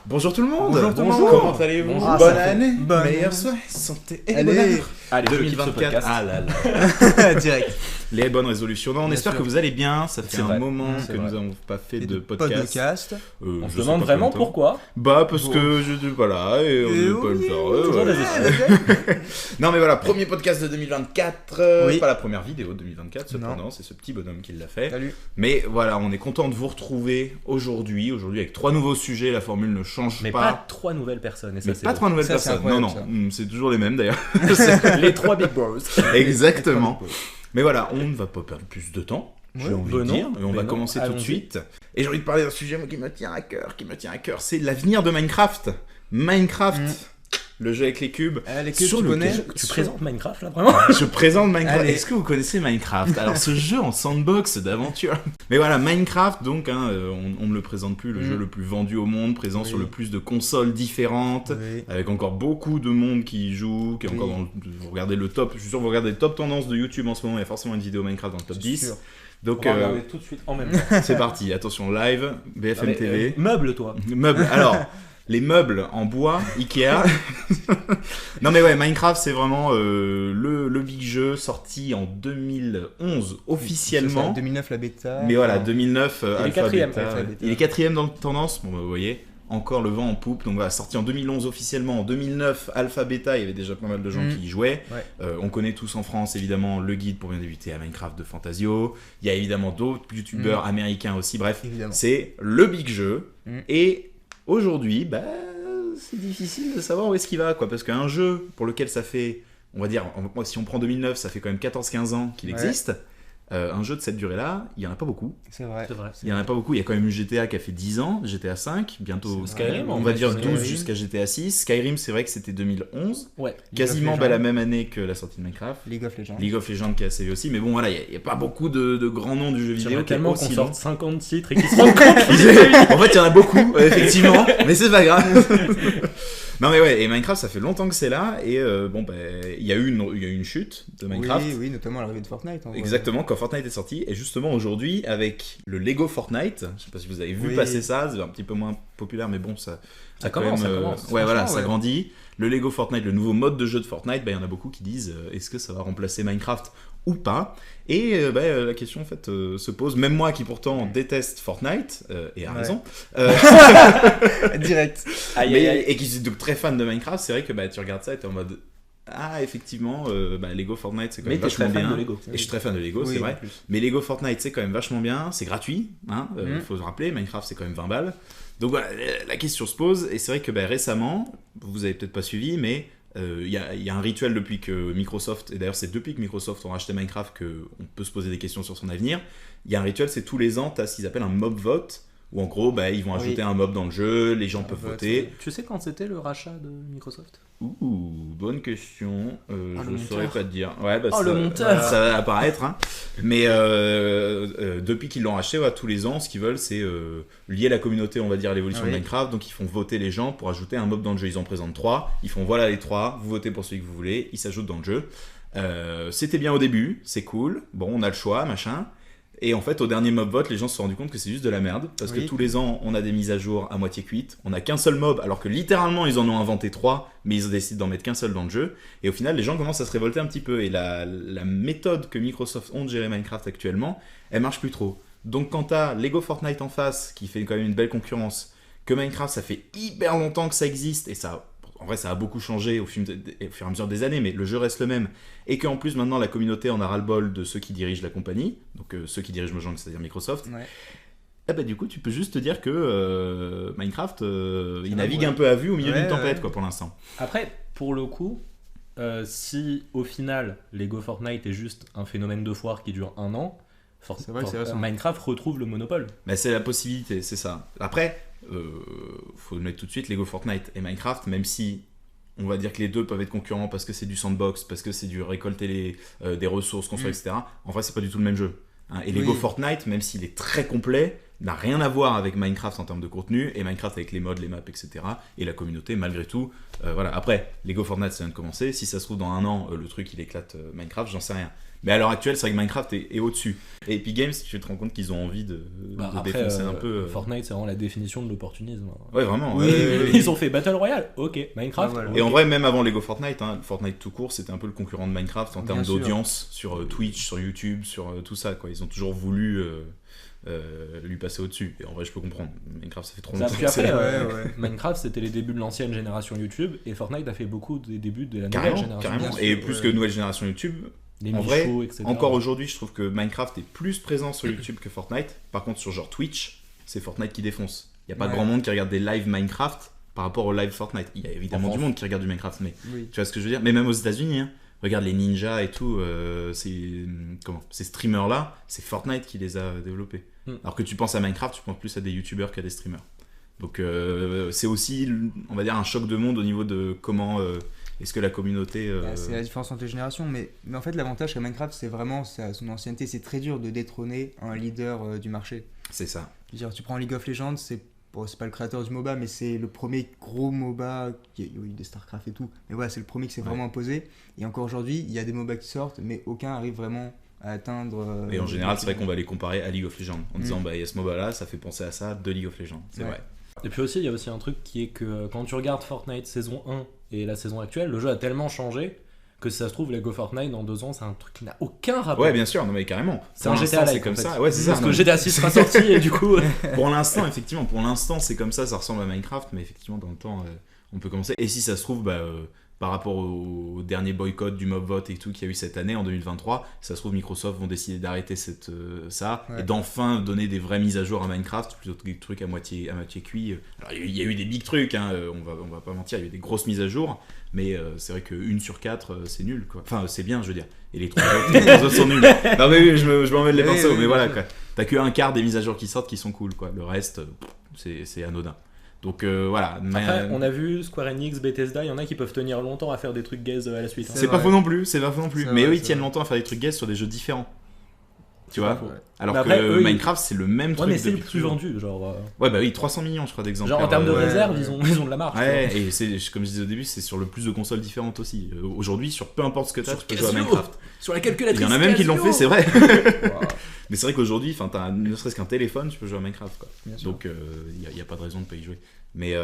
Bonjour tout le monde. Bonjour tout le monde. Comment allez-vous? Bonjour. Bonne année. Bonne Meilleure année. soirée, santé et Allez. bonheur. Allez, 2024. Ah là là. Direct. Les bonnes résolutions. Non, on Bien espère sûr. que vous allez bien. Ça fait C'est un vrai. moment C'est que vrai. nous n'avons pas fait de Podcast. podcast. On Je se sais demande pas vraiment combien de temps. pourquoi. Bah parce Bon. que voilà et on Et ne peut oui, le faire. toujours ouais. des Non mais voilà, premier podcast de 2024. Oui. Pas la première vidéo de 2024 cependant, Non. c'est ce petit bonhomme qui l'a fait. Salut. Mais voilà, on est content de vous retrouver aujourd'hui avec 3 nouveaux sujets. La formule ne change Mais pas 3 nouvelles personnes. Et ça, Mais c'est pas beau. 3 nouvelles Ça, c'est personnes. Non, incroyable, non, c'est toujours les mêmes d'ailleurs. Les 3 Big Bros. Exactement. Mais voilà, on ne va pas perdre plus de temps, j'ai Ouais, envie ben de non, dire, et on ben va non, commencer tout de allons-y. suite. Et j'ai envie de parler d'un sujet moi, qui me tient à cœur, c'est l'avenir de Minecraft. Minecraft, le jeu avec les cubes. Les cubes, Sur tu lequel- connais Tu présentes Minecraft là vraiment? Je présente Minecraft. Allez. Est-ce que vous connaissez Minecraft? Alors ce jeu en sandbox d'aventure. Mais voilà, Minecraft, donc, on ne le présente plus, le jeu le plus vendu au monde, présent Oui. sur le plus de consoles différentes. Oui. Avec encore beaucoup de monde qui y joue, qui est Oui. encore vous regardez le top, je suis sûr que vous regardez les top tendances de YouTube en ce moment, il y a forcément une vidéo Minecraft dans le top C'est 10. sûr. Donc On va regarder tout de suite en même temps. c'est parti, attention live, BFM TV. Meuble toi. Meubles, alors, les meubles en bois, Ikea. Non mais ouais, Minecraft c'est vraiment le big jeu sorti en 2011 C'est ça, officiellement. 2009 la bêta. Mais voilà, 2009 Il est Alpha quatrième, Beta. Alpha Beta. Il est quatrième dans le tendance, bon bah, vous voyez, encore le vent en poupe. Donc voilà, sorti en 2011 officiellement, en 2009 Alpha Beta, il y avait déjà pas mal de gens qui y jouaient. Ouais. On connaît tous en France évidemment le guide pour bien débuter à Minecraft de Fantasio. Il y a évidemment d'autres youtubeurs américains aussi, bref, Évidemment. c'est le big jeu. Mm. Et aujourd'hui, bah, c'est difficile de savoir où est-ce qu'il va, quoi, parce qu'un jeu pour lequel ça fait, on va dire, si on prend 2009, ça fait quand même 14-15 ans qu'il Ouais. existe. Un jeu de cette durée-là, il n'y en a pas beaucoup. C'est vrai. C'est vrai. Il n'y en a pas beaucoup. Il y a quand même eu GTA qui a fait 10 ans, GTA 5, bientôt C'est Skyrim, on en va fait, dire Skyrim. 12 jusqu'à GTA 6. Skyrim, c'est vrai que c'était 2011, Ouais. quasiment Legends. bah, la même année que la sortie de Minecraft. League of Legends. League of Legends qui a essayé aussi, mais bon voilà, il n'y a pas beaucoup de grands noms du jeu vidéo J'aimerais qui est tellement qu'on aussi long. sorte 50 titres et qu'ils se rendent compte qu'ils étaient- En fait, il y en a beaucoup, effectivement, mais c'est pas grave. Non mais ouais, et Minecraft, ça fait longtemps que c'est là, et bon, bah, il y a eu une chute de Minecraft. Oui, oui, notamment à l'arrivée de Fortnite. en vrai. Exactement, quand Fortnite est sorti, et justement aujourd'hui avec le Lego Fortnite, je sais pas si vous avez vu Oui. passer ça, c'est un petit peu moins populaire, mais bon, ça quand commence, même, ça commence. ouais, voilà, Franchement, ça ouais. grandit. Le Lego Fortnite, le nouveau mode de jeu de Fortnite, bah, il y en a beaucoup qui disent est-ce que ça va remplacer Minecraft ou pas? Et la question en fait se pose, même moi qui pourtant déteste Fortnite, et a Ouais. raison, Direct. Aïe, mais- aïe, aïe. et qui est donc très fan de Minecraft, c'est vrai que bah, tu regardes ça et t'es en mode ah effectivement, Lego Fortnite c'est quand Mais même t'es vachement très fan bien. de Lego. Et je suis très fan de Lego, Oui, c'est en vrai. plus. Mais Lego Fortnite, c'est quand même vachement bien, c'est gratuit, hein, faut se rappeler, Minecraft c'est quand même 20 balles. Donc voilà, la question se pose, et c'est vrai que récemment, vous avez peut-être pas suivi, mais il y a un rituel depuis que Microsoft, et d'ailleurs c'est depuis que Microsoft ont racheté Minecraft qu'on peut se poser des questions sur son avenir, il y a un rituel, c'est tous les ans, tu as ce qu'ils appellent un mob vote, où en gros, ils vont ajouter un mob dans le jeu, les gens peuvent vote, voter. Tu sais quand c'était le rachat de Microsoft? Ouh, bonne question. Ah, Je le ne saurais monteur. pas te dire. Ouais, Oh, le monteur. Ça va apparaître. Hein. Mais depuis qu'ils l'ont acheté, tous les ans, ce qu'ils veulent, c'est lier la communauté, on va dire, à l'évolution Oui. de Minecraft. Donc ils font voter les gens pour ajouter un mob dans le jeu. Ils en présentent 3. Ils font voilà les 3. Vous votez pour celui que vous voulez. Ils s'ajoutent dans le jeu. C'était bien au début. C'est cool. Bon, on a le choix, machin. Et en fait, au dernier mob vote, les gens se sont rendus compte que c'est juste de la merde. Parce que Oui. tous les ans, on a des mises à jour à moitié cuites. On n'a qu'un seul mob, alors que littéralement, ils en ont inventé 3, mais ils décident d'en mettre qu'un seul dans le jeu. Et au final, les gens commencent à se révolter un petit peu. Et la méthode que Microsoft ont de gérer Minecraft actuellement, elle marche plus trop. Donc, quand t'as Lego Fortnite en face, qui fait quand même une belle concurrence, que Minecraft, ça fait hyper longtemps que ça existe, et ça. En vrai, ça a beaucoup changé au fur et à mesure des années, mais le jeu reste le même. Et qu'en plus, maintenant, la communauté en a ras-le-bol de ceux qui dirigent la compagnie, donc ceux qui dirigent Mojang, c'est-à-dire Microsoft. Ouais. Eh ben, du coup, tu peux juste te dire que Minecraft, il va, navigue ouais. un peu à vue au milieu Ouais, d'une tempête, ouais. quoi, pour l'instant. Après, pour le coup, si au final Lego Fortnite est juste un phénomène de foire qui dure 1 an, C'est vrai que c'est récent. Minecraft retrouve le monopole. Mais c'est la possibilité, c'est ça. Après, faut le mettre tout de suite, Lego Fortnite et Minecraft, même si on va dire que les deux peuvent être concurrents parce que c'est du sandbox, parce que c'est du récolter des ressources, construire, etc. En vrai, c'est pas du tout le même jeu. Hein. Et Lego Oui. Fortnite, même s'il est très complet, n'a rien à voir avec Minecraft en termes de contenu, et Minecraft avec les mods, les maps, etc. Et la communauté, malgré tout, voilà. Après, les Go Fortnite, ça vient de commencer. Si ça se trouve, dans un an, le truc, il éclate Minecraft, j'en sais rien. Mais à l'heure actuelle, c'est vrai que Minecraft est au-dessus. Et Epic Games, tu te rends compte qu'ils ont envie de Après, défoncer un peu. Fortnite, c'est vraiment la définition de l'opportunisme. Ouais, vraiment. Oui, oui. Ils ont fait Battle Royale, ok. Minecraft, Ouais, voilà. Et ok. en vrai, même avant Lego Fortnite, Fortnite tout court, c'était un peu le concurrent de Minecraft en termes Bien sûr. d'audience sur Twitch, sur YouTube, sur tout ça, quoi. Ils ont toujours voulu lui passer au-dessus. Et en vrai, je peux comprendre. Minecraft, ça fait trop Ça, longtemps. puis que c'est après, là. ouais. Minecraft, c'était les débuts de l'ancienne génération YouTube, et Fortnite a fait beaucoup des débuts de la nouvelle Carrément, génération. carrément. Bien Et sûr, plus ouais. que nouvelle génération YouTube, Les en vrai, Michos, etc. encore aujourd'hui, je trouve que Minecraft est plus présent sur YouTube que Fortnite. Par contre, sur genre Twitch, c'est Fortnite qui défonce. Il n'y a pas Ouais. grand monde qui regarde des lives Minecraft par rapport au live Fortnite. Il y a évidemment En du France. monde qui regarde du Minecraft, mais Oui. tu vois ce que je veux dire. Mais même aux États-Unis, hein, regarde les ninjas et tout, ces streamers-là, c'est Fortnite qui les a développés. Alors que tu penses à Minecraft, tu penses plus à des YouTubers qu'à des streamers. Donc c'est aussi, on va dire, un choc de monde au niveau de comment est-ce que la communauté... C'est la différence entre les générations, mais en fait l'avantage à Minecraft c'est vraiment son ancienneté, c'est très dur de détrôner un leader du marché. C'est ça. Je veux dire, tu prends League of Legends, c'est pas le créateur du MOBA, mais c'est le premier gros MOBA, il y a eu des StarCraft et tout, mais voilà, c'est le premier qui s'est vraiment imposé, et encore aujourd'hui, il y a des MOBA qui sortent, mais aucun arrive vraiment à atteindre... Et en général, c'est vrai qu'on va les comparer à League of Legends, en disant, bah il y a ce MOBA-là, ça fait penser à ça de League of Legends, c'est Ouais. vrai. Et puis aussi, il y a aussi un truc qui est que quand tu regardes Fortnite saison 1 et la saison actuelle, le jeu a tellement changé que si ça se trouve, Lego Fortnite dans 2 ans, c'est un truc qui n'a aucun rapport. Ouais, bien sûr, non mais carrément. C'est Pour un GTA l'instant, c'est like, comme en fait. ça. Ouais, c'est ça. Parce non, que GTA 6 sera sorti et du coup. Pour l'instant, effectivement, c'est comme ça ressemble à Minecraft, mais effectivement, dans le temps, on peut commencer. Et si ça se trouve, par rapport au dernier boycott du mob vote et tout qu'il y a eu cette année, en 2023, ça se trouve, Microsoft vont décider d'arrêter ça Ouais. et d'enfin donner des vraies mises à jour à Minecraft plutôt que des trucs à moitié cuits. Alors, il y a eu des big trucs, hein, on va pas mentir, il y a eu des grosses mises à jour, mais c'est vrai que 1 sur 4, c'est nul, quoi. Enfin, c'est bien, je veux dire. Et les 3 autres sont nuls. Non, mais oui, je m'en mets les Oui, pinceaux, oui, mais oui, voilà, bien quoi. T'as que un quart des mises à jour qui sortent qui sont cool, quoi. Le reste, c'est anodin. Donc voilà. Après, on a vu Square Enix, Bethesda, il y en a qui peuvent tenir longtemps à faire des trucs gaze à la suite. hein. C'est C'est pas vrai. faux non plus, c'est pas faux non plus. C'est Mais vrai, eux, ils c'est tiennent vrai. longtemps à faire des trucs gaze sur des jeux différents. Tu vois. faux. Alors Mais que après, eux, Minecraft, c'est le même Ouais, truc. mais c'est le depuis plus toujours. vendu, genre. Ouais, bah oui, 300 millions, je crois, d'exemplaires. Genre en termes de ouais, réserve, ouais. ils ont de la marge. tu vois. Ouais, et c'est, comme je disais au début, c'est sur le plus de consoles différentes aussi. Aujourd'hui, sur peu importe ce que t'as, Sur tu peux jouer à Casio. Minecraft. Sur la Il calculatrice. y en a même qui l'ont fait, c'est Casio. vrai. Wow, Mais c'est vrai qu'aujourd'hui, t'as ne serait-ce qu'un téléphone, tu peux jouer à Minecraft, quoi. bien sûr. Donc il n'y a pas de raison de pas y jouer. Mais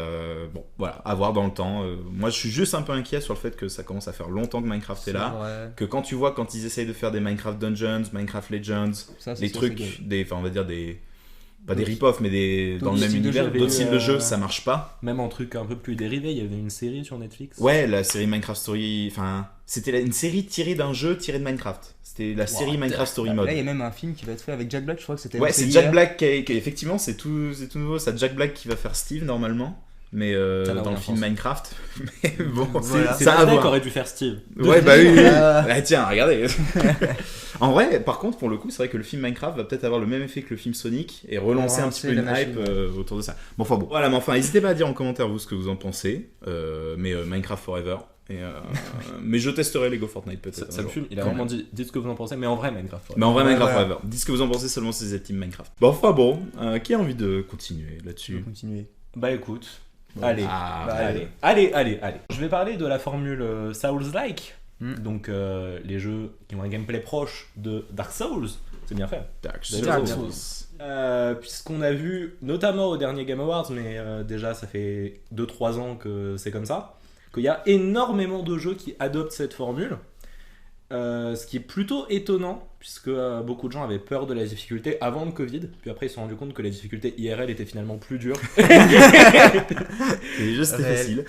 bon, voilà, à voir dans le temps. Moi, je suis juste un peu inquiet sur le fait que ça commence à faire longtemps que Minecraft est là. vrai. Que quand tu vois, quand ils essayent de faire des Minecraft Dungeons, Minecraft Legends, Ça, c'est des sûr, trucs, c'est enfin on va dire pas des D'autres- rip-off, mais dans le d'autres même styles de univers, jeux, d'autres styles de euh, jeux, ça marche pas. Même en truc un peu plus dérivé, il y avait une série sur Netflix. Ouais, la série Minecraft Story, enfin, c'était une série tirée d'un jeu tiré de Minecraft. C'était la série Minecraft Story Mode. Là, il y a même un film qui va être fait avec Jack Black, je crois que c'était. Ouais, lancé c'est hier. Jack Black effectivement, c'est tout nouveau. C'est Jack Black qui va faire Steve normalement, mais Ça n'a dans le aucun film sens. Minecraft. Mais bon, Voilà. C'est ça à Disney qui voir. aurait dû faire Steve. Ouais, bah oui. Ah. Ah, tiens, regardez. En vrai, par contre, pour le coup, c'est vrai que le film Minecraft va peut-être avoir le même effet que le film Sonic et relancer un petit peu Relancer une la hype machine, autour de ça. Bon, enfin bon. Voilà, mais enfin, n'hésitez pas à dire en commentaire vous ce que vous en pensez. Mais Minecraft Forever. Mais je testerai Lego Fortnite peut-être. Ça un me jour. fume, il a Quand vraiment même. dit dites ce que vous en pensez, mais en vrai Minecraft. ouais. Mais en vrai, Ouais, Minecraft ouais. Forever. Dites ce que vous en pensez seulement si vous êtes team Minecraft. Bon, enfin bon, qui a envie de continuer Je vais là-dessus? continuer. Bah écoute, Bon. allez. Ah, Bah, Allez. Je vais parler de la formule Souls-like, Hmm. donc les jeux qui ont un gameplay proche de Dark Souls. C'est bien fait. Dark Dark Souls. Puisqu'on a vu, notamment au dernier Game Awards, mais déjà ça fait 2-3 ans que c'est comme ça, qu'il y a énormément de jeux qui adoptent cette formule. Ce qui est plutôt étonnant, puisque beaucoup de gens avaient peur de la difficulté avant le Covid, puis après ils se sont rendus compte que la difficulté IRL était finalement plus dure. Les jeux, c'était Réel. facile.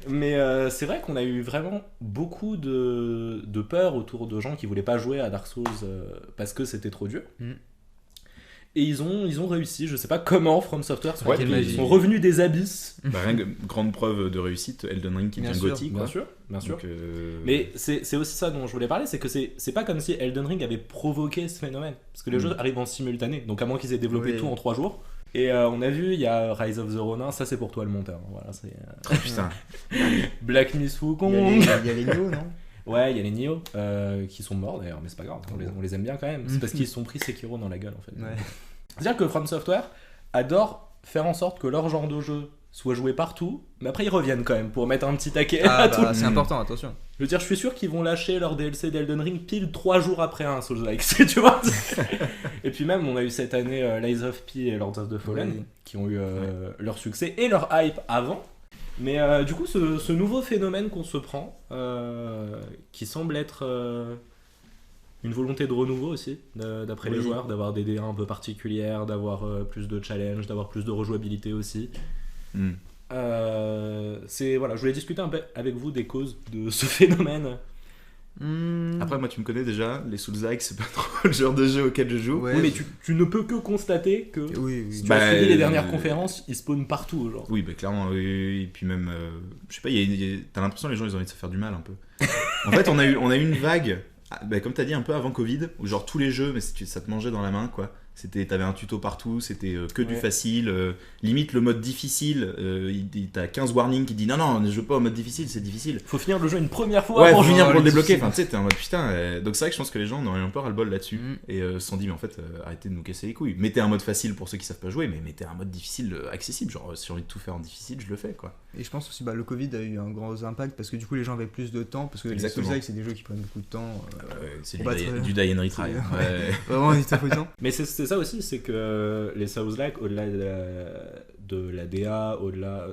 Mais c'est vrai qu'on a eu vraiment beaucoup de peur autour de gens qui voulaient pas jouer à Dark Souls parce que c'était trop dur. Mm. Et ils ont réussi, je sais pas comment From Software sont, Ouais, quelle puis- magie. sont revenus des abysses. Bah, rien que grande preuve de réussite, Elden Ring qui Bien devient sûr, gothique. Bien sûr. Donc, Mais c'est aussi ça dont je voulais parler, c'est que c'est pas comme si Elden Ring avait provoqué ce phénomène. Parce que les jeux arrivent en simultané, donc à moins qu'ils aient développé Oui. tout en 3 jours. Et on a vu, il y a Rise of the Ronin, ça c'est pour toi le monteur. Voilà, c'est Oh putain. Black Myth Wukong. Il y a les Nioh, non? Ouais, il y a les Nioh qui sont morts d'ailleurs, mais c'est pas grave, on les aime bien quand même. C'est parce qu'ils se sont pris Sekiro dans la gueule en fait. Ouais. C'est-à-dire que From Software adore faire en sorte que leur genre de jeu soit joué partout, mais après ils reviennent quand même pour mettre un petit taquet à tout. C'est important, attention. Je veux dire, je suis sûr qu'ils vont lâcher leur DLC d'Elden Ring pile 3 jours après un Souls-like, tu vois. Et puis même, on a eu cette année Lies of P et Lords of the Fallen, qui ont eu leur succès et leur hype avant. Mais du coup, ce nouveau phénomène qu'on se prend, qui semble être une volonté de renouveau aussi, d'après les joueurs, d'avoir des DA un peu particulières, d'avoir plus de challenge, d'avoir plus de rejouabilité aussi. Voilà, je voulais discuter un peu avec vous des causes de ce phénomène. Après, moi, tu me connais déjà, les Souls-like, c'est pas trop le genre de jeu auquel je joue. Ouais, Oui, mais tu ne peux que constater que si tu as suivi les dernières conférences, ils spawnent partout. Genre. Oui, bah clairement, oui. Et puis même, je sais pas, t'as l'impression que les gens ils ont envie de se faire du mal un peu. En fait, on a eu une vague, comme t'as dit, un peu avant Covid, où genre tous les jeux, mais ça te mangeait dans la main, quoi. T'avais un tuto partout, c'était que du facile, limite le mode difficile, t'as 15 warnings qui disent non, ne joue pas au mode difficile, c'est difficile. Faut finir le jeu une première fois Ouais, pour faut finir pour le difficile. débloquer, enfin tu sais, t'es en mode putain. Donc c'est vrai que je pense que les gens en ont eu un peu ras-le-bol là-dessus, et se sont dit, mais en fait, arrêtez de nous casser les couilles. Mettez un mode facile pour ceux qui savent pas jouer, mais mettez un mode difficile accessible, genre si j'ai envie de tout faire en difficile, je le fais, quoi. Et je pense aussi le Covid a eu un gros impact parce que du coup les gens avaient plus de temps, parce que Exactement. les Souls-like c'est des jeux qui prennent beaucoup de temps. C'est pour du die and retry. Ouais. Vraiment, ils t'affouillent. Mais c'est ça aussi, c'est que les Souls-like, au-delà de la DA,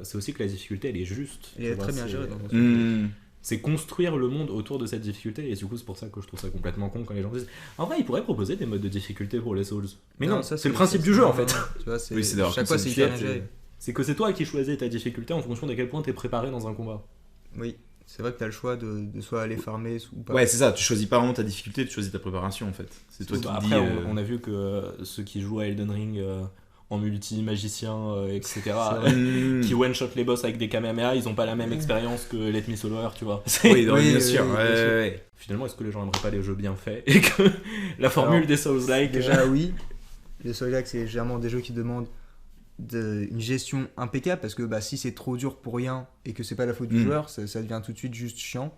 c'est aussi que la difficulté elle est juste. Elle est très bien gérée dans le sens. C'est construire le monde autour de cette difficulté, et du coup c'est pour ça que je trouve ça complètement con quand les gens disent en vrai ils pourraient proposer des modes de difficulté pour les Souls. Mais non, ça, c'est le principe du jeu en fait. Tu vois, c'est Oui, c'est d'avoir chaque une fois c'est hyper bien simplifié, géré. C'est que c'est toi qui choisis ta difficulté en fonction de à quel point t'es préparé dans un combat. Oui, c'est vrai que t'as le choix de soit aller farmer ou pas. Ouais, c'est ça, tu choisis pas vraiment ta difficulté, tu choisis ta préparation en fait. C'est toi qui Après dis. on a vu que ceux qui jouent à Elden Ring en multi, magicien, etc. qui one-shot les boss avec des Kamehameha, ils ont pas la même expérience que Let Me Soloer, tu vois. Oui, non, Oui, bien oui, sûr. oui, Ouais, bien sûr. ouais. Finalement, est-ce que les gens aimeraient pas les jeux bien faits et que la formule Alors, des Souls-like Déjà, oui. Les Souls-like, c'est généralement des jeux qui demandent une gestion impeccable parce que si c'est trop dur pour rien et que c'est pas la faute du joueur, ça devient tout de suite juste chiant.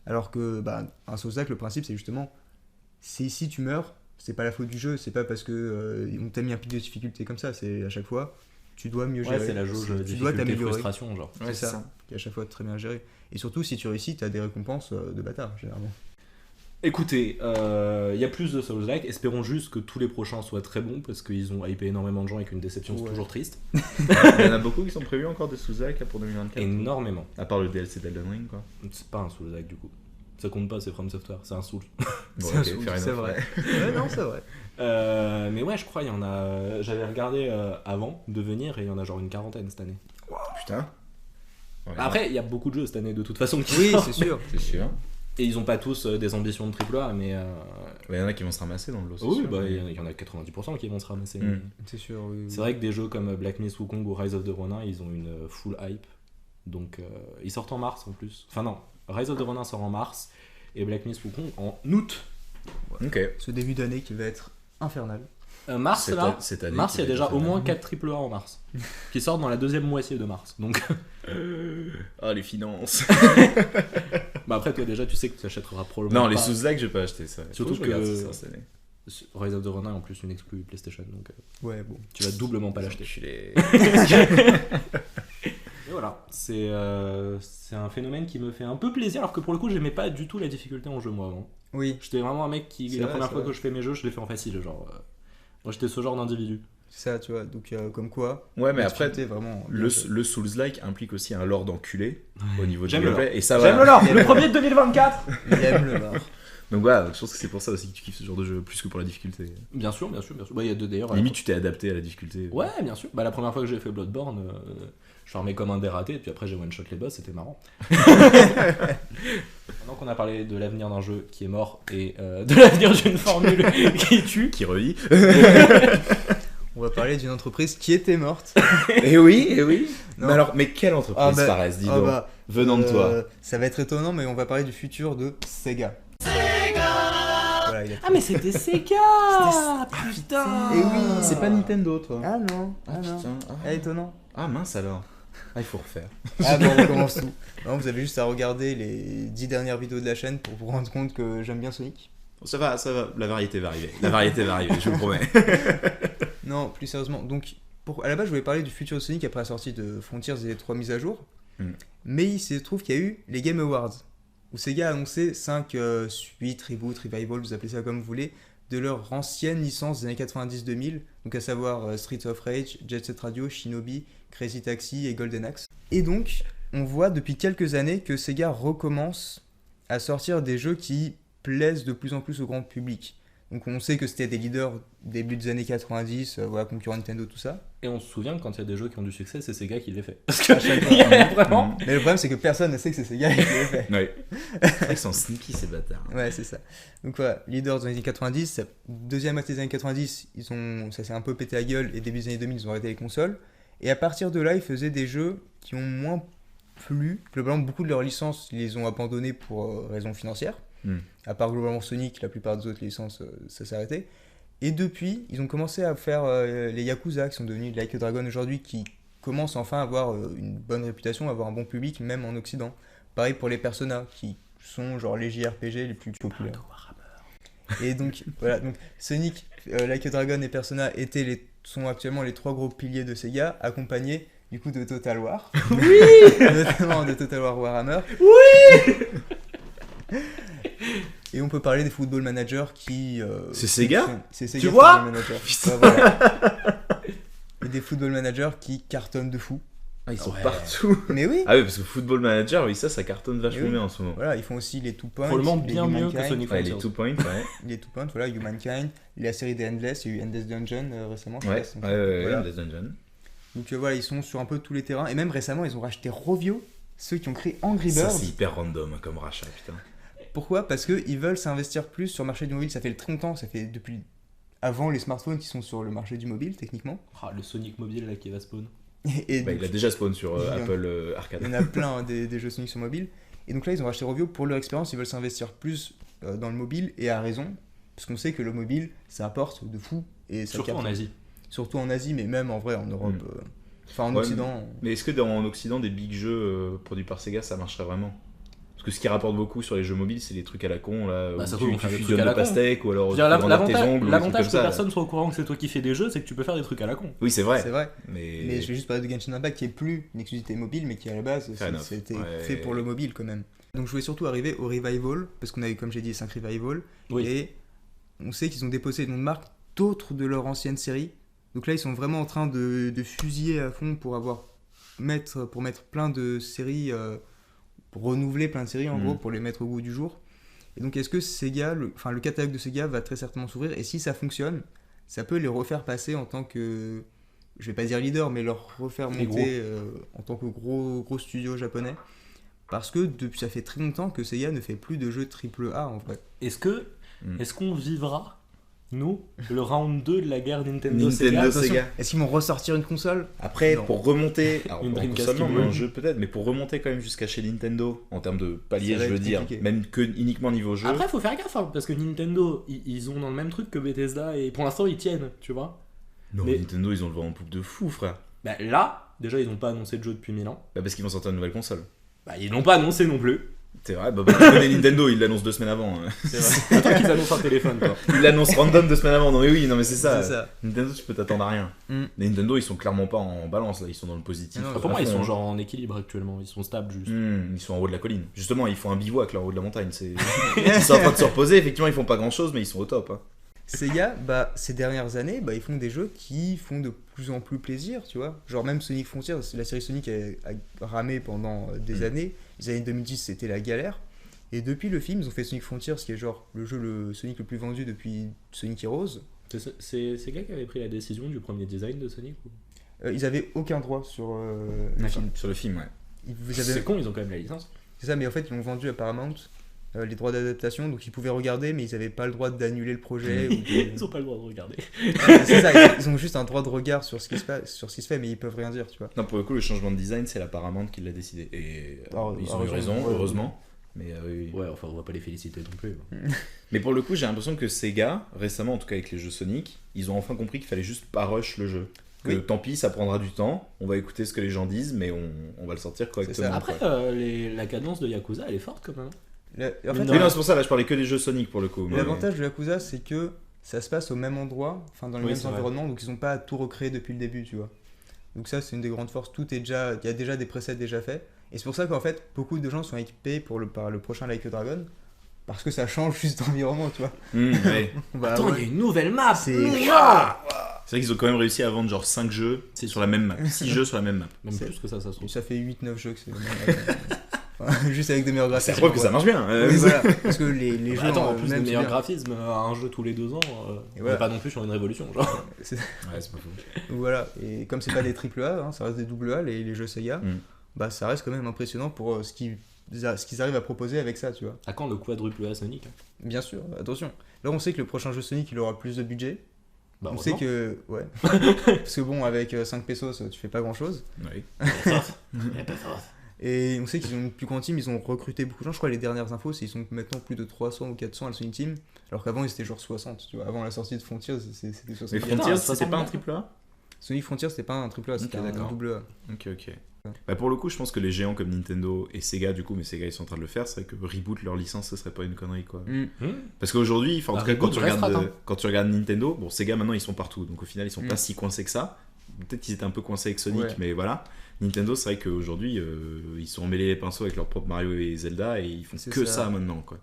Alors que un Souls-like, le principe, c'est justement si tu meurs, c'est pas la faute du jeu, c'est pas parce que on t'a mis un pic de difficulté comme ça, c'est à chaque fois tu dois mieux gérer. Ouais, c'est la jauge Tu dois difficulté t'améliorer. frustration, genre. Ouais, C'est ça, qui est à chaque fois très bien géré. Et surtout, si tu réussis, t'as des récompenses de bâtard, généralement. Écoutez, il y a plus de Souls-like, espérons juste que tous les prochains soient très bons parce qu'ils ont hypé énormément de gens et qu'une déception c'est toujours triste. Il y en a beaucoup qui sont prévus encore de Souls-like là, pour 2024. Énormément. À part le DLC d'Elden Ring, quoi. C'est pas un Souls-like du coup. Ça compte pas, c'est From Software, c'est un Souls. Bon, C'est un ok, Souls, fair c'est enough, vrai. ouais. Ouais, non, c'est vrai. Mais ouais, je crois il y en a. J'avais regardé avant de venir et il y en a genre une quarantaine cette année. Putain. Ouais, Après, il y a beaucoup de jeux cette année de toute façon qui Oui, sortent. c'est sûr. c'est sûr. Et ils ont pas tous des ambitions de AAA, mais. Il y en a qui vont se ramasser dans le lot. c'est Oui, sûr, bah mais- il y en a 90% qui vont se ramasser. C'est sûr, oui. C'est vrai que des jeux comme Black Myth Wukong ou Rise of the Ronin, ils ont une full hype. Donc ils sortent en mars en plus. Enfin non, Rise of the Ronin sort en mars et Black Myth Wukong en août. Ok. Ce début d'année qui va être infernal. Mars Cette là, cette année, mars il y a qui va déjà être au moins infernale. 4 AAA en mars qui sortent dans la deuxième moitié de mars. Donc Ah, les finances. bah après toi déjà tu sais que tu achèteras probablement Non, les pas. Souls-like, j'ai pas acheté ça. Surtout Faut que je regarde que- ça cette année. Rise of the Ronin en plus une exclue PlayStation donc Ouais, bon. tu vas doublement pas l'acheter. Enculé. Et voilà, c'est un phénomène qui me fait un peu plaisir alors que pour le coup j'aimais pas du tout la difficulté en jeu moi avant. Oui, J'étais vraiment un mec qui, C'est la vrai, première c'est fois vrai. que je fais mes jeux, je les fais en facile. Genre, moi j'étais ce genre d'individu. c'est ça, tu vois. Donc, comme quoi. Ouais, mais après, l'activité, vraiment. le Souls-like implique aussi un lore d'enculé au niveau du J'aime le gameplay. Et ça, J'aime voilà. le lore, le premier de 2024. Il aime le bar. Donc voilà, je pense que c'est pour ça aussi que tu kiffes ce genre de jeu, plus que pour la difficulté. Bien sûr, bien sûr, bien sûr. Bah, il y a deux d'ailleurs. Limite, tu t'es adapté à la difficulté. Ouais, bien sûr. Bah, la première fois que j'ai fait Bloodborne, je farmais comme un dératé, et puis après j'ai one-shot les boss, c'était marrant. Maintenant qu'on a parlé de l'avenir d'un jeu qui est mort et de l'avenir d'une formule qui tue, Qui revit. On va parler d'une entreprise qui était morte. Et oui, et oui. Non. Mais quelle entreprise, Fares, dis donc. Venant de toi. Ça va être étonnant, mais on va parler du futur de Sega. Voilà, il a Ah mais c'était Sega. Putain. Et oui, C'est pas Nintendo, toi. Ah non, ah non. putain. Ah, étonnant. Ah mince alors. Ah, il faut refaire. Ah bon, on recommence tout. Non, vous avez juste à regarder les 10 dernières vidéos de la chaîne pour vous rendre compte que j'aime bien Sonic. Ça va, la variété va arriver. La variété va arriver, je vous promets. Non, plus sérieusement. Donc, à la base, je voulais parler du futur de Sonic après la sortie de Frontiers et les 3 mises à jour. Mais il se trouve qu'il y a eu les Game Awards, où Sega a annoncé 5 suites, reboots, revival, vous appelez ça comme vous voulez, de leur ancienne licence des années 90-2000, donc à savoir Streets of Rage, Jet Set Radio, Shinobi, Crazy Taxi et Golden Axe. Et donc, on voit depuis quelques années que Sega recommence à sortir des jeux qui plaisent de plus en plus au grand public. Donc on sait que c'était des leaders début des années 90, voilà, concurrent Nintendo, tout ça. Et on se souvient que quand il y a des jeux qui ont du succès, c'est Sega qui les fait. Parce À chaque fois. que vraiment. Mais le problème, c'est que personne ne sait que c'est Sega qui les fait. Ouais. Ils sont sneaky ces bâtards. Ouais, c'est ça. Donc voilà, leaders dans les années 90, deuxième moitié des années 90, ça s'est un peu pété la gueule, et début des années 2000, ils ont arrêté les consoles. Et à partir de là, ils faisaient des jeux qui ont moins plu. Globalement, beaucoup de leurs licences, ils les ont abandonnées pour raisons financières. À part globalement Sonic, la plupart des autres licences, ça s'est arrêté. Et depuis, ils ont commencé à faire les Yakuza, qui sont devenus Like a Dragon aujourd'hui, qui commencent enfin à avoir une bonne réputation, à avoir un bon public, même en Occident. Pareil pour les Persona, qui sont genre les JRPG les plus populaires. Et donc, voilà, donc Sonic, Like a Dragon et Persona sont actuellement les 3 gros piliers de Sega, accompagnés du coup de Total War. Oui. Notamment de Total War Warhammer. Oui. Et on peut parler des Football Manager qui... c'est Sega. C'est Sega. Tu vois Football Manager. Ouais, voilà. Et des Football Managers qui cartonnent de fou. Ah, ils sont partout. Mais oui. Ah oui, parce que Football Manager, oui, ça cartonne vachement bien en ce moment. Voilà, ils font aussi les 2 Points. Probablement bien mieux que Humankind. Sonic Ouais, Frontiers. les 2 points, ouais. Les 2 Points, voilà, Humankind, la série des Endless, il y a eu Endless Dungeon récemment. je Ouais, pense. Donc, ouais, voilà. les dungeons. Donc voilà, ils sont sur un peu tous les terrains. Et même récemment, ils ont racheté Rovio, ceux qui ont créé Angry Ça, Birds. c'est hyper random comme rachat, putain. Pourquoi ? Parce qu'ils veulent s'investir plus sur le marché du mobile. Ça fait très longtemps, ça fait depuis avant les smartphones qui sont sur le marché du mobile, techniquement. Ah, le Sonic mobile là qui va spawn. Et Bah, donc, il a déjà spawn sur il y en- Apple Arcade. il y en a plein des jeux Sonic sur mobile. Et donc là, ils ont racheté Rovio pour leur expérience. Ils veulent s'investir plus dans le mobile, et à raison. Parce qu'on sait que le mobile, ça apporte de fou. Et ça Surtout capte. en Asie. Surtout en Asie, mais même en vrai en Europe. Enfin, en Ouais, Occident. Mais est-ce que dans Occident, des big jeux produits par Sega, ça marcherait vraiment ? Parce que ce qui rapporte beaucoup sur les jeux mobiles, c'est les trucs à la con, là, Bah, où ça tu trouve, on fait des trucs fusionnes à la le con. pastèque, ou alors Je tu veux dire, peux vendre tes ongles, ou des trucs l'avantage comme que ça. personne soit au courant que c'est toi qui fais des jeux, c'est que tu peux faire des trucs à la con. Oui, c'est vrai. C'est vrai. Mais Mais je vais juste parler de Genshin Impact qui est plus une exclusivité mobile, mais qui à la base Fair enough. c'était Ouais. fait pour le mobile quand même. Donc je voulais surtout arriver au Revival, parce qu'on a eu, comme j'ai dit, 5 Revival, Oui. et on sait qu'ils ont déposé le nom de marque d'autres de leur ancienne série. Donc là ils sont vraiment en train de fusiller à fond pour mettre plein de séries, pour renouveler plein de séries en gros, pour les mettre au goût du jour. Et donc est-ce que Sega, le catalogue de Sega va très certainement s'ouvrir, et si ça fonctionne, ça peut les refaire passer en tant que, je vais pas dire leader, mais leur refaire Les monter en tant que gros studio japonais. Parce que depuis, ça fait très longtemps que Sega ne fait plus de jeux AAA en vrai. Est-ce qu'on vivra, nous, le round 2 de la guerre Nintendo-Sega Nintendo Attention, Sega. est-ce qu'ils vont ressortir une console ? Après, Non. pour remonter, alors Une pour Dreamcast console, non, qui mais un brûle. jeu peut-être, mais pour remonter quand même jusqu'à chez Nintendo, en termes de palier, Ça va je veux être dire, compliqué. même que uniquement niveau jeu. Après, faut faire gaffe, hein, parce que Nintendo, ils ont dans le même truc que Bethesda, et pour l'instant, ils tiennent, tu vois. Non, mais- Nintendo, ils ont le vent en poupe de fou, frère. Bah là, déjà, ils n'ont pas annoncé de jeu depuis 1000 ans. Bah, parce qu'ils vont sortir une nouvelle console. Bah, ils l'ont pas annoncé non plus. C'est vrai, bah, tu connais Nintendo, ils l'annoncent 2 semaines avant. hein. C'est vrai. Attends qu'ils annoncent un téléphone, quoi. Ils l'annoncent random 2 semaines avant. Non, mais oui, non, mais c'est ça. C'est ça. Nintendo, tu peux t'attendre à rien. Les Nintendo, ils sont clairement pas en balance, là, ils sont dans le positif. Non, Enfin, pour moi, ils À fond, sont hein. genre en équilibre actuellement, ils sont stables juste. Ils sont en haut de la colline. Justement, ils font un bivouac là en haut de la montagne. Ils sont en train de se reposer. Effectivement, ils font pas grand chose, mais ils sont au top. Hein. Sega, ces dernières années, ils font des jeux qui font de plus en plus plaisir, tu vois. Genre même Sonic Frontiers, la série Sonic a ramé pendant des années. Les années 2010, c'était la galère. Et depuis le film, ils ont fait Sonic Frontiers, qui est genre le Sonic le plus vendu depuis Sonic Heroes. C'est Sega qui avait pris la décision du premier design de Sonic ou... Ils avaient aucun droit sur le D'accord. film. Sur le film, ouais. Vous avez... C'est con, ils ont quand même la licence. C'est ça, mais en fait, ils l'ont vendu à Paramount, les droits d'adaptation, donc ils pouvaient regarder, mais ils n'avaient pas le droit d'annuler le projet. Ils ont pas le droit de regarder. C'est ça, ils ont juste un droit de regard sur ce qui se fait, mais ils peuvent rien dire, tu vois. Non, pour le coup, le changement de design, c'est la Paramount qui l'a décidé. Et ils ont eu raison, ouais. heureusement. Mais oui. Ouais, enfin, on va pas les féliciter non plus. Mais pour le coup, j'ai l'impression que Sega, récemment, en tout cas avec les jeux Sonic, ils ont enfin compris qu'il fallait juste pas rush le jeu. Que Oui. tant pis, ça prendra du temps. On va écouter ce que les gens disent, mais on va le sortir correctement. ça. Après, quoi. la cadence de Yakuza, elle est forte quand même. En fait, Mais Oui, non, c'est pour ça, là, je parlais que des jeux Sonic pour le coup. mais- l'avantage de Yakuza, c'est que ça se passe au même endroit, enfin dans les Oui, mêmes c'est vrai. environnements, donc ils ont pas à tout recréer depuis le début, tu vois. Donc ça, c'est une des grandes forces. Tout est déjà, il y a déjà des presets déjà faits. Et c'est pour ça qu'en fait, beaucoup de gens sont équipés par le prochain Like a Dragon, parce que ça change juste d'environnement, tu vois. Ouais. On va Attends, avoir- il y a une nouvelle map. C'est- Mouah C'est vrai qu'ils ont quand même réussi à vendre genre 5 jeux sur la même map. 6 jeux sur la même map. Même C'est- plus que ça se trouve. Ça fait 8-9 jeux que c'est. Enfin, juste avec des meilleurs graphismes. C'est la preuve que ça marche bien. Oui, voilà. Parce que les jeux. Attends, en plus des même, meilleurs c'est bien. graphismes, un jeu tous les 2 ans, Et on voilà. n'est pas non plus sur une révolution. Genre. C'est- Ouais, c'est pas faux. Donc voilà. Et comme c'est pas des AAA, hein, ça reste des AA, les jeux Sega, Mm. bah ça reste quand même impressionnant pour ce qu'ils arrivent à proposer avec ça, tu vois. À quand le quadruple A Sonic? Bien sûr, attention. Là, on sait que le prochain jeu Sonic, il aura plus de budget. Bah, On sait heureusement. que. Ouais. Parce que bon, avec 5 pesos, tu fais pas grand chose. Oui. Et on sait qu'ils ont une plus grande team, ils ont recruté beaucoup de gens. Je crois les dernières infos, c'est qu'ils sont maintenant plus de 300 ou 400 à la Sonic Team. Alors qu'avant, ils étaient genre 60. Tu vois. Avant la sortie de Frontiers, c'était 60. Mais Attends, Frontiers, ça c'était pas un semble triple A? Sonic Frontiers, c'était pas un AAA, c'était Ok, un d'accord. AA. Ok, ok. Bah pour le coup, je pense que les géants comme Nintendo et Sega, du coup, mais Sega ils sont en train de le faire, c'est vrai que reboot leur licence, ce serait pas une connerie quoi. Mm. Parce qu'aujourd'hui, enfin, en Bah, tout cas, quand reboot tu, regardes, restera, hein. quand tu regardes Nintendo, bon, Sega maintenant ils sont partout, donc au final ils sont Mm. pas si coincés que ça. Peut-être qu'ils étaient un peu coincés avec Sonic, Ouais. mais voilà. Nintendo, c'est vrai qu'aujourd'hui ils sont emmêlés les pinceaux avec leur propre Mario et Zelda et ils font C'est que ça. ça maintenant quoi.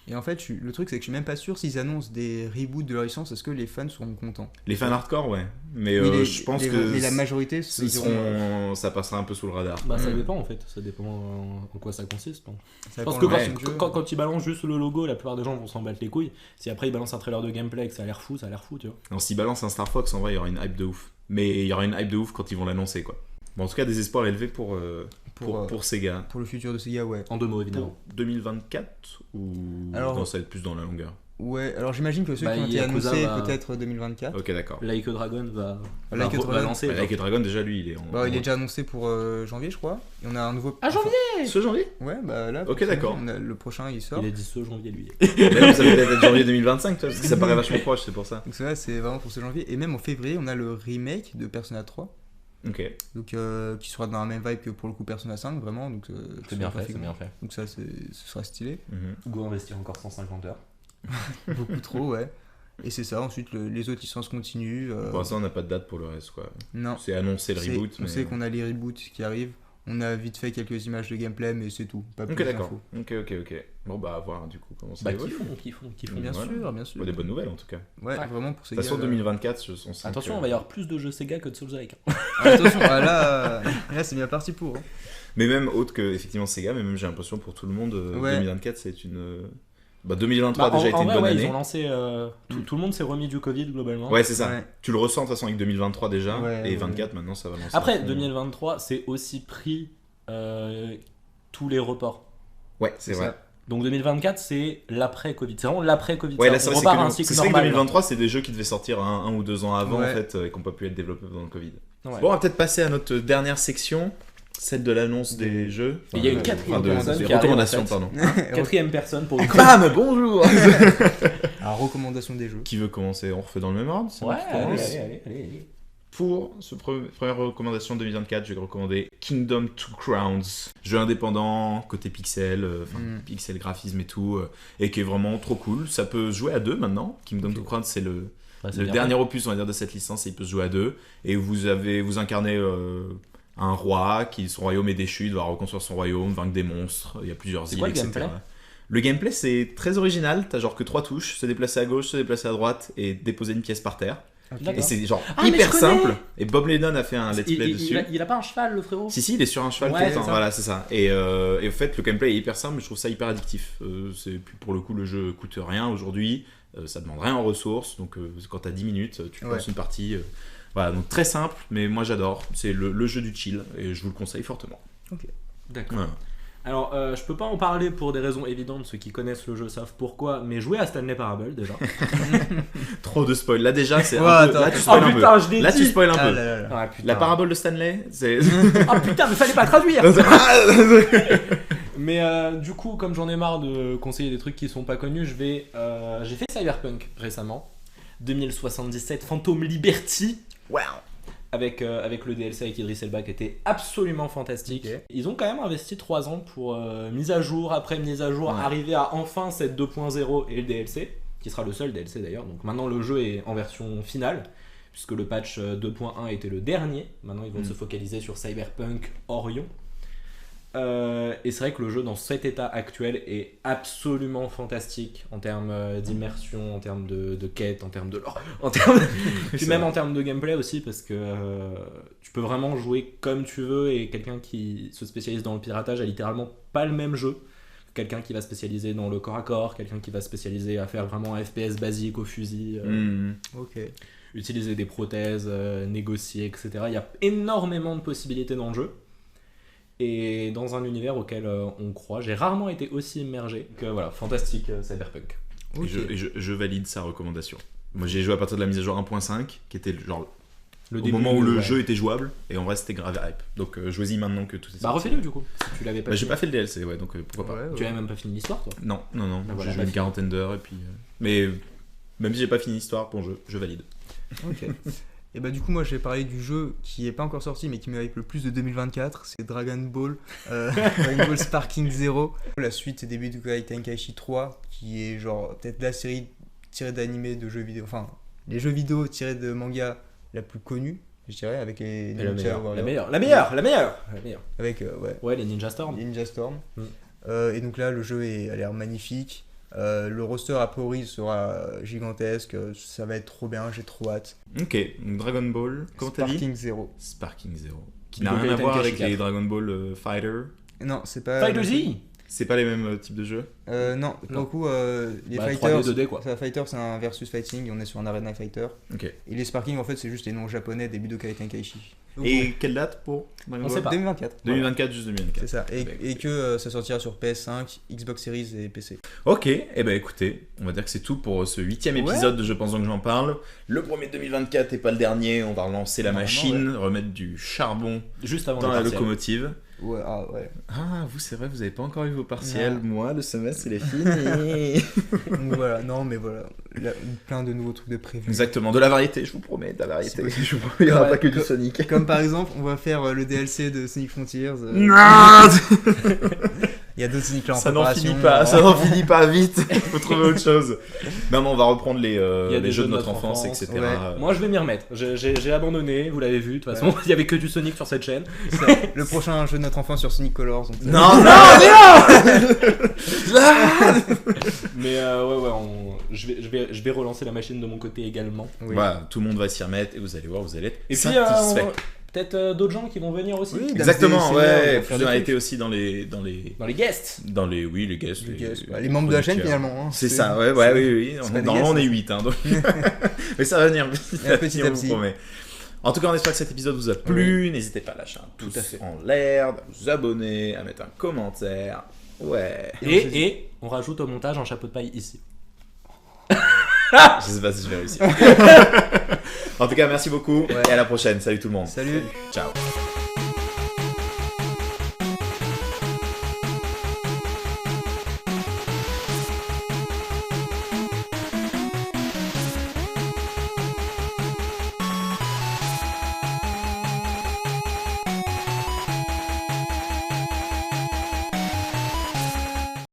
Et en fait, le truc, c'est que je suis même pas sûr s'ils annoncent des reboots de leur licence, est-ce que les fans seront contents. Les fans hardcore, ouais. Mais Oui, je pense que mais la majorité, ils seront, ça passera un peu sous le radar. Bah, ça Mm. dépend en fait, ça dépend en quoi ça consiste. Donc. Ça Je pense dépend que de ouais, la version de jeu. quand ils balancent juste le logo, la plupart des gens vont s'en battre les couilles. Si après ils balancent un trailer de gameplay et que ça a l'air fou, tu vois. Non, s'ils balancent un Star Fox, en vrai, il y aura une hype de ouf. Mais il y aura une hype de ouf quand ils vont l'annoncer, quoi. Bon, en tout cas, des espoirs élevés pour Sega. Pour le futur de Sega, ouais. En 2 mots évidemment. Pour 2024 ou Alors- non, ça va être plus dans la longueur. Ouais, alors j'imagine que ceux Bah, qui ont été Yakuza annoncés, va- peut-être 2024. Ok, d'accord. Like a Dragon va Like a va Dragon. lancer. Bah, genre. Like a Dragon, déjà, lui, il est en. Bah, il est déjà annoncé pour janvier, je crois. Et on a un nouveau. Ah, janvier Ce janvier. Ouais, bah là. Ok, pour d'accord. on a- Le prochain, il sort. Il a dit ce janvier lui. Mais non, ça va peut-être être janvier 2025, toi, parce que ça paraît vachement proche, c'est pour ça. Donc ça, c'est vraiment pour ce janvier. Et même en février, on a le remake de Persona 3. Ok. Donc, qui sera dans la même vibe que pour le coup Persona 5, vraiment. Donc, C'est bien fait, c'est graphiquement. bien fait. Donc ça, ce sera stylé. Mhm. Go investir encore 150 heures. Beaucoup trop, ouais. Et c'est ça. Ensuite, les autres licences continuent. Pour l'instant, on n'a pas de date pour le reste, quoi. Non. C'est annoncé le C'est- reboot. On mais... sait qu'on a les reboots qui arrivent. On a vite fait quelques images de gameplay, mais c'est tout. Pas Ok, plus d'accord. d'infos. Ok. Bon, bah, à voir, du coup, comment ça Bah, évolue. qui font. Bien Voilà. sûr, bien sûr. Bah, des bonnes nouvelles, en tout cas. Ouais, Ouais. vraiment pour De ces toute façon, gars, 2024, on sent Attention, que- on va y avoir plus de jeux Sega que de Souls-like. Attention, là c'est bien parti pour. Hein. Mais même autre que effectivement Sega, mais même j'ai l'impression pour tout le monde, Ouais. 2024 c'est une. Bah 2023 Bah, a déjà été une bonne année. Ils ont lancé. Tout le monde s'est remis du Covid globalement. Ouais, c'est ça. Ouais. Tu le ressens de toute façon avec 2023 déjà, Ouais, et ouais. 24 maintenant ça va lancer. Après, à fond. 2023, c'est aussi pris tous les reports. Ouais, c'est vrai. ça. Donc 2024, c'est l'après-Covid. C'est vraiment l'après-Covid. Ouais, Ça, là c'est on vrai, repart à un c'est cycle vrai que normal. 2023 c'est des jeux qui devaient sortir un ou deux ans avant Ouais. en fait, et qui n'ont pas pu être développés pendant le Covid. là. Ouais. Bon, on va peut-être passer à notre dernière section, celle de l'annonce des jeux. Et il y a une quatrième personne des qui arrive, recommandations, en fait. pardon. Quatrième personne pour du Bam, bonjour. Alors, recommandation des jeux. Qui veut commencer? On refait dans le même ordre. c'est Ouais, moi qui commence. allez. Pour ce première recommandation 2024, je vais recommander Kingdom Two Crowns, jeu indépendant, côté pixel, pixel graphisme et tout, et qui est vraiment trop cool. Ça peut se jouer à deux maintenant. Kingdom Two Crowns, c'est le dernier opus, on va dire, de cette licence, et il peut se jouer à deux. Et vous incarnez un roi qui, son royaume est déchu, il doit reconstruire son royaume, vaincre des monstres. Il y a plusieurs îles, quoi le etc. gameplay Le gameplay, c'est très original. T'as genre que 3 touches, se déplacer à gauche, se déplacer à droite et déposer une pièce par terre. D'accord. Et c'est genre Ah, mais hyper je connais. simple. Et Bob Lennon a fait un let's play dessus. Il a pas un cheval, le frérot? Si, il est sur un cheval Ouais, tout le c'est temps. ça. Voilà, c'est ça. Et en fait, le gameplay est hyper simple, mais je trouve ça hyper addictif. Puis pour le coup, le jeu coûte rien aujourd'hui. Ça demande rien en ressources. Donc quand t'as 10 minutes, tu Ouais. passes une partie. Voilà, donc très simple, mais moi j'adore. C'est le jeu du chill et je vous le conseille fortement. D'accord. Voilà. Alors, je peux pas en parler pour des raisons évidentes, ceux qui connaissent le jeu savent pourquoi, mais jouer à Stanley Parable déjà. Trop de spoil. Là déjà, c'est Ouais, un peu. attends. Là, tu spoil un peu. putain, je l'ai Là, dit. tu spoil un Ah peu. là là là. Ah, putain. La parabole de Stanley, c'est. Ah putain, mais fallait pas traduire. Mais du coup, comme j'en ai marre de conseiller des trucs qui sont pas connus, j'ai fait Cyberpunk récemment, 2077 Phantom Liberty. Wow. Avec le DLC avec Idris Elba qui était absolument fantastique. Ok. Ils ont quand même investi 3 ans pour mise à jour après mise à jour, Ouais. arriver à enfin cette 2.0 et le DLC. qui sera le seul DLC d'ailleurs. Donc maintenant le jeu est en version finale, puisque le patch 2.1 était le dernier. Maintenant ils vont se focaliser sur Cyberpunk Orion. Et c'est vrai que le jeu dans cet état actuel est absolument fantastique en termes d'immersion, en termes de quête, en termes de lore, puis même en termes de gameplay aussi, parce que tu peux vraiment jouer comme tu veux, et quelqu'un qui se spécialise dans le piratage a littéralement pas le même jeu que quelqu'un qui va spécialiser dans le corps à corps, quelqu'un qui va spécialiser à faire vraiment un FPS basique au fusil, Ok. utiliser des prothèses, négocier, etc. Il y a énormément de possibilités dans le jeu. Et dans un univers auquel on croit. J'ai rarement été aussi immergé que voilà, fantastique Cyberpunk. Et je valide sa recommandation. Moi j'ai joué à partir de la mise à jour 1.5 qui était genre Le au début, moment où le ouais. jeu était jouable, et en vrai c'était grave hype. Donc jouez-y maintenant que tout est sorti. Bah refais-le du coup, si tu l'avais pas J'ai fini. pas fait le DLC, ouais, donc pourquoi pas. Ouais, Tu ouais. avais même pas fini l'histoire toi. Non, Bah voilà, j'ai joué bah une fini. quarantaine d'heures et puis. Mais même si j'ai pas fini l'histoire, bon jeu, je valide. Ok. Et bah du coup moi je vais parler du jeu qui est pas encore sorti mais qui me hype le plus de 2024, c'est Dragon Ball Dragon Ball Sparking Zero, la suite des Budokai Tenkaichi 3 qui est genre peut-être la série tirée d'animé de jeux vidéo, enfin les jeux vidéo tirés de manga la plus connue, je dirais, avec les Mais la Ninja meilleure, Warrior. la meilleure. Avec ouais, Ouais, les Ninja Storm. Ninja Storm. Mm. Et donc là le jeu a l'air magnifique. Le roster a priori sera gigantesque, ça va être trop bien, j'ai trop hâte. Ok, donc Dragon Ball, comment t'as dit Sparking Zero. Sparking Zero. Qui n'a Budokai rien à voir Tenkaichi avec les 4. Dragon Ball Fighter. Non, c'est pas. Fighter Z. C'est pas les mêmes types de jeux. Non, pour Non. le coup, les Bah, fighters. 3D, 2D, quoi. Fighter, c'est un versus fighting, on est sur un arena fighter. Ok. Et les Sparking, en fait, c'est juste les noms japonais des Budokai Tenkaichi. Donc, Et quelle date pour Dragon On Ball sait pas. 2024. 2024, juste 2024. C'est ça. Et, Bah, et que ça sortira sur PS5, Xbox Series et PC. Ok, et ben écoutez, on va dire que c'est tout pour ce 8ème Ouais. épisode de Je pense donc que j'en parle. Le premier de 2024 et pas le dernier, on va relancer la Normalement, machine, remettre du charbon Juste avant dans le la partiel. locomotive. Ouais, ah ouais. Ah, vous c'est vrai, vous avez pas encore eu vos partiels. Non. Moi, le semestre il est fini. Donc voilà, non, mais voilà. Plein de nouveaux trucs de prévus. Exactement, de la variété, je vous promets, de la variété. C'est possible. Je vous promets, il y aura Ouais, pas que du comme- Sonic. Comme par exemple, on va faire le DLC de Sonic Frontiers. Non, Il y a d'autres Sonic là en ça n'en préparation. finit pas, ça n'en finit pas vite. Il faut trouver autre chose. Non, mais on va reprendre Il y les a des jeux de notre enfance, enfance, etc. ouais. Moi je vais m'y remettre. J'ai abandonné, vous l'avez vu. De toute façon, il y avait que du Sonic sur cette chaîne. Le prochain jeu de notre enfant sur Sonic Colors. Donc, Non, Mais ouais, je vais relancer la machine de mon côté également. oui. Voilà, tout le monde va s'y remettre et vous allez voir, vous allez être Et puis satisfait. peut-être d'autres gens qui vont venir aussi. Oui, Exactement, Dame ouais, Senior, plus faire des on a trucs. été aussi dans les Dans les guests. oui, les guests. Les membres de la chaîne producteurs. finalement. hein. C'est ça, ouais, oui. c'est pas des Normalement, on guests, est 8, hein, donc... mais ça va venir petit à petit, à on vous petit. promet. En tout cas, on espère que cet épisode vous a plu. N'hésitez pas à lâcher un pouce en l'air, à vous abonner, à mettre un commentaire. Ouais. Et on rajoute au montage un chapeau de paille ici. Je sais pas si je vais réussir. En tout cas, merci beaucoup et à la prochaine. Salut tout le monde. Salut. Ciao.